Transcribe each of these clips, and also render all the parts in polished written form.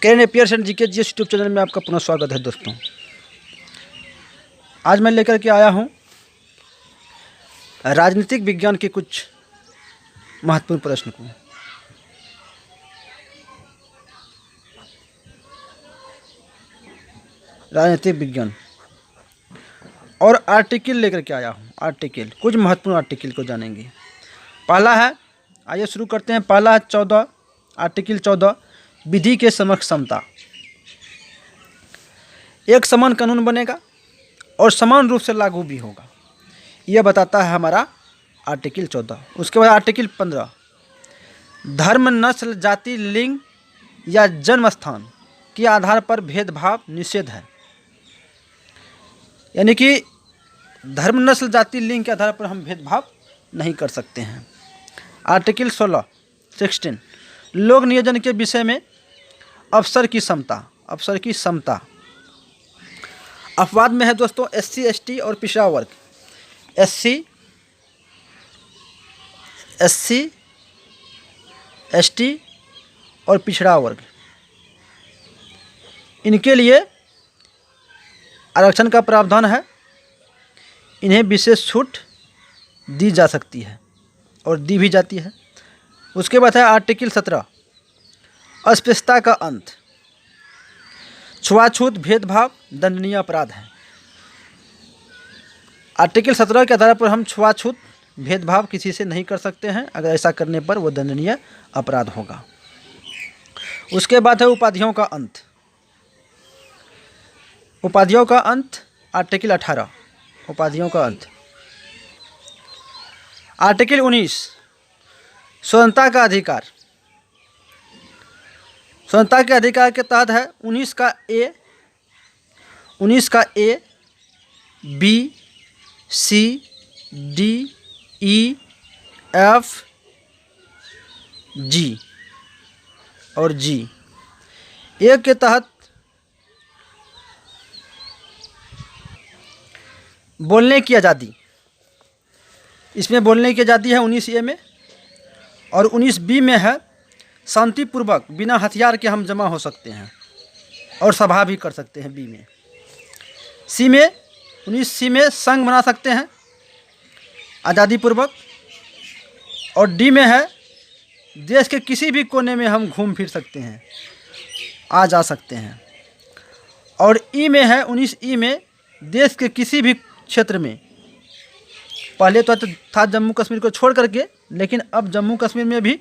Current affairs and GK GS YouTube channel में आपका पुनः स्वागत है दोस्तों। आज मैं लेकर के आया हूं राजनीतिक विज्ञान के कुछ महत्वपूर्ण प्रश्न को। राजनीतिक विज्ञान और आर्टिकल लेकर के आया हूं। आर्टिकल, कुछ महत्वपूर्ण आर्टिकल को जानेंगे। पहला है, आइए शुरू करते हैं। पहला है 14, आर्टिकल 14, विधि के समक्ष समता। एक समान कानून बनेगा और समान रूप से लागू भी होगा, यह बताता है हमारा आर्टिकल 14। उसके बाद आर्टिकल 15, धर्म, नस्ल, जाति, लिंग या जन्म स्थान के आधार पर भेदभाव निषेध है। यानी कि धर्म, नस्ल, जाति, लिंग के आधार पर हम भेदभाव नहीं कर सकते हैं। आर्टिकल 16, लोक नियोजन के विषय में अवसर की समता। अवसर की समता अपवाद में है दोस्तों SC, ST और पिछड़ा वर्ग। SC, ST और पिछड़ा वर्ग, इनके लिए आरक्षण का प्रावधान है। इन्हें विशेष छूट दी जा सकती है और दी भी जाती है। उसके बाद है आर्टिकल 17, अस्पृश्यता का अंत। छुआछूत, भेदभाव दंडनीय अपराध है। आर्टिकल 17 के आधार पर हम छुआछूत, भेदभाव किसी से नहीं कर सकते हैं। अगर ऐसा करने पर वो दंडनीय अपराध होगा। उसके बाद है उपाधियों का अंत। उपाधियों का अंत, आर्टिकल 18, उपाधियों का अंत। आर्टिकल 19, स्वतंत्रता का अधिकार। स्वतंत्रता के अधिकार के तहत है 19 का ए, बी, सी, डी, ई, एफ, जी और जी। ए के तहत बोलने की आज़ादी। इसमें बोलने की आज़ादी है 19A में। और 19B में है शांतिपूर्वक बिना हथियार के हम जमा हो सकते हैं और सभा भी कर सकते हैं। बी में, सी में, 19C में संघ बना सकते हैं आज़ादी पूर्वक। और डी में है देश के किसी भी कोने में हम घूम फिर सकते हैं, आ जा सकते हैं। और ई में है 19E में देश के किसी भी क्षेत्र में, पहले तो था जम्मू कश्मीर को छोड़ करके, लेकिन अब जम्मू कश्मीर में भी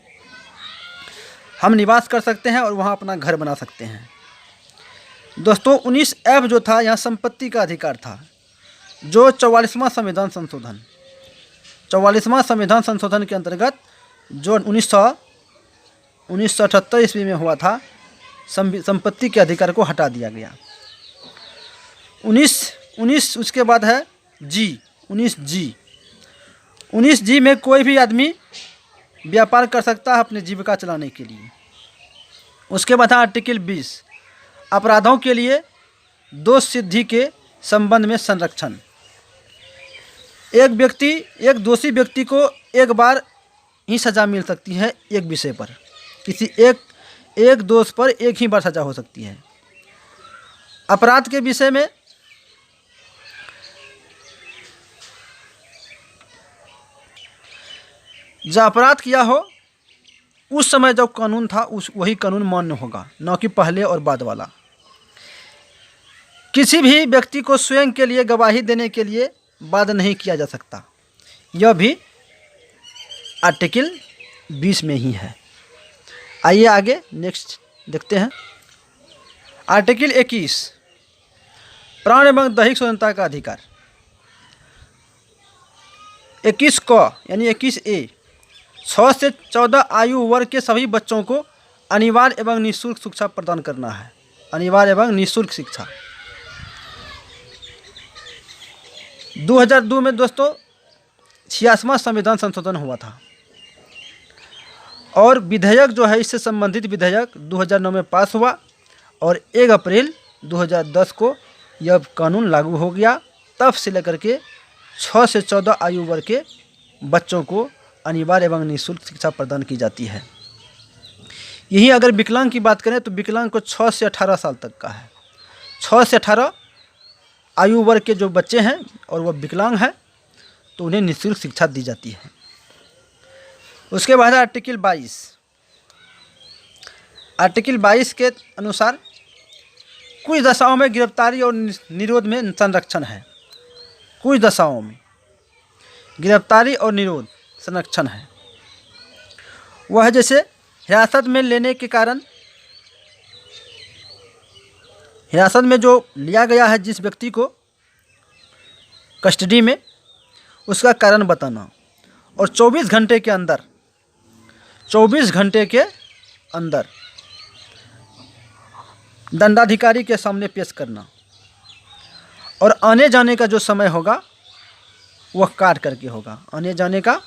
हम निवास कर सकते हैं और वहाँ अपना घर बना सकते हैं। दोस्तों 19F जो था, यहाँ संपत्ति का अधिकार था, जो 44वां संविधान संशोधन, 44वां संविधान संशोधन के अंतर्गत जो 1978 ईस्वी में हुआ था, संपत्ति के अधिकार को हटा दिया गया। 19 उसके बाद है जी, 19G में कोई भी आदमी व्यापार कर सकता है अपनी जीविका चलाने के लिए। उसके बाद है आर्टिकल 20, अपराधों के लिए दोष सिद्धि के संबंध में संरक्षण। एक दोषी व्यक्ति को एक बार ही सज़ा मिल सकती है एक विषय पर। किसी एक दोष पर एक ही बार सज़ा हो सकती है। अपराध के विषय में जब अपराध किया हो उस समय जो कानून था वही कानून मान्य होगा, न कि पहले और बाद वाला। किसी भी व्यक्ति को स्वयं के लिए गवाही देने के लिए बाध्य नहीं किया जा सकता। यह भी आर्टिकल 20 में ही है। आइए आगे नेक्स्ट देखते हैं। आर्टिकल 21, प्राण एवं दैहिक स्वतंत्रता का अधिकार। 21 क यानी 21A, 6 से 14 आयु वर्ग के सभी बच्चों को अनिवार्य एवं निःशुल्क शिक्षा प्रदान करना है। अनिवार्य एवं निःशुल्क शिक्षा। 2002 में दोस्तों 86वां संविधान संशोधन हुआ था और विधेयक जो है, इससे संबंधित विधेयक 2009 में पास हुआ और 1 अप्रैल 2010 को यह कानून लागू हो गया। तब से लेकर के 6 से 14 आयु वर्ग के बच्चों को अनिवार्य एवं निःशुल्क शिक्षा प्रदान की जाती है। यही अगर विकलांग की बात करें तो विकलांग को 6 से 18 साल तक का है। 6 से 18 आयु वर्ग के जो बच्चे हैं और वह विकलांग है तो उन्हें निःशुल्क शिक्षा दी जाती है। उसके बाद आर्टिकल 22। आर्टिकल 22 के अनुसार कुछ दशाओं में गिरफ्तारी और निरोध में संरक्षण है। कुछ दशाओं में गिरफ्तारी और निरोध संरक्षण है। वह जैसे हिरासत में लेने के कारण, हिरासत में जो लिया गया है जिस व्यक्ति को कस्टडी में, उसका कारण बताना और 24 घंटे के अंदर 24 घंटे के अंदर दंडाधिकारी के सामने पेश करना और आने जाने का जो समय होगा वह काट करके होगा। आने जाने का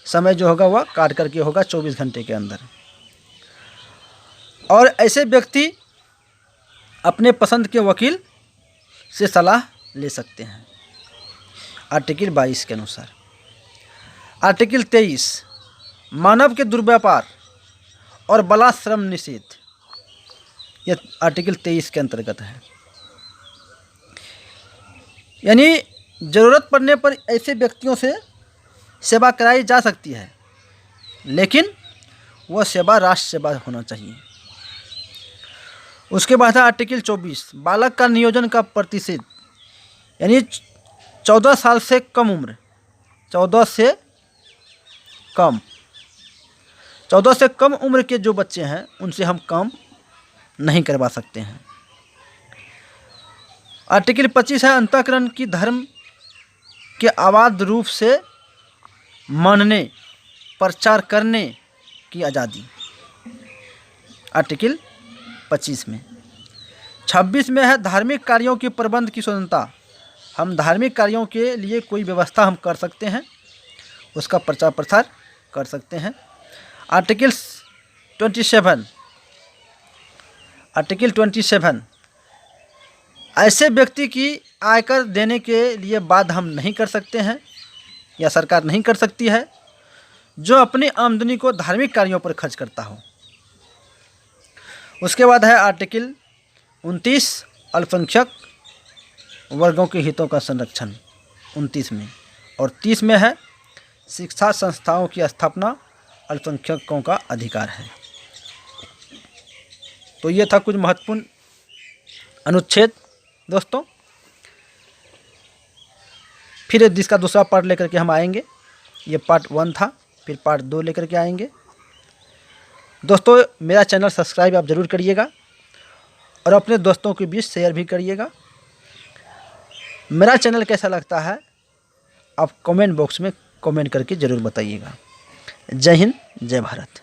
समय जो होगा वह काट करके होगा 24 घंटे के अंदर। और ऐसे व्यक्ति अपने पसंद के वकील से सलाह ले सकते हैं आर्टिकल 22 के अनुसार। आर्टिकल 23 मानव के दुर्व्यापार और बलात्श्रम निषेध, यह आर्टिकल 23 के अंतर्गत है। यानी ज़रूरत पड़ने पर ऐसे व्यक्तियों से सेवा कराई जा सकती है, लेकिन वह सेवा राष्ट्र सेवा होना चाहिए। उसके बाद है आर्टिकल 24 बालक का नियोजन का प्रतिषेध। यानी 14 साल से कम उम्र, 14 से कम उम्र के जो बच्चे हैं उनसे हम काम नहीं करवा सकते हैं। आर्टिकल 25 है अंतःकरण की धर्म के अबाध रूप से मानने, प्रचार करने की आज़ादी, आर्टिकल 25 में। 26 में है धार्मिक कार्यों के प्रबंध की स्वतंत्रता। हम धार्मिक कार्यों के लिए कोई व्यवस्था हम कर सकते हैं, उसका प्रचार प्रसार कर सकते हैं। आर्टिकल 27 ऐसे व्यक्ति की आयकर देने के लिए बाध्य हम नहीं कर सकते हैं या सरकार नहीं कर सकती है जो अपनी आमदनी को धार्मिक कार्यों पर खर्च करता हो। उसके बाद है आर्टिकल 29 अल्पसंख्यक वर्गों के हितों का संरक्षण 29 में। और 30 में है शिक्षा संस्थाओं की स्थापना अल्पसंख्यकों का अधिकार है। तो ये था कुछ महत्वपूर्ण अनुच्छेद दोस्तों। फिर इसका दूसरा पार्ट लेकर के हम आएंगे। ये पार्ट 1 था, फिर पार्ट 2 लेकर के आएंगे। दोस्तों मेरा चैनल सब्सक्राइब आप ज़रूर करिएगा और अपने दोस्तों के बीच शेयर भी करिएगा। मेरा चैनल कैसा लगता है आप कमेंट बॉक्स में कमेंट करके ज़रूर बताइएगा। जय हिंद, जय भारत।